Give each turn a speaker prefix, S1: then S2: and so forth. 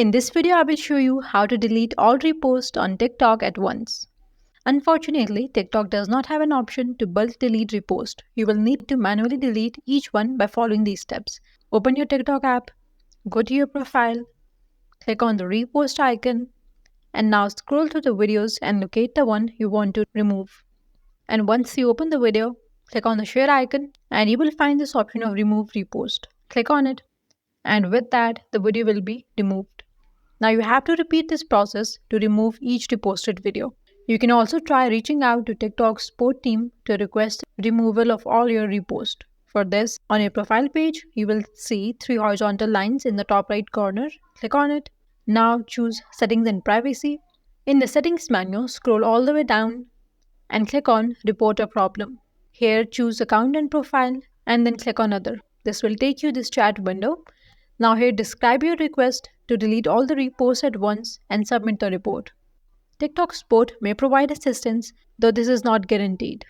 S1: In this video, I will show you how to delete all reposts on TikTok at once. Unfortunately, TikTok does not have an option to bulk delete repost. You will need to manually delete each one by following these steps. Open your TikTok app, go to your profile, click on the repost icon, and now scroll through the videos and locate the one you want to remove. And once you open the video, click on the share icon and you will find this option of remove repost. Click on it, and with that, the video will be removed. Now you have to repeat this process to remove each reposted video. You can also try reaching out to TikTok's support team to request removal of all your reposts. For this, on your profile page, you will see three horizontal lines in the top right corner. Click on it. Now choose Settings and Privacy. In the Settings menu, scroll all the way down and click on Report a Problem. Here, choose Account and Profile and then click on Other. This will take you this chat window. Now here, describe your request to delete all the reposts at once and submit the report. TikTok support may provide assistance, though this is not guaranteed.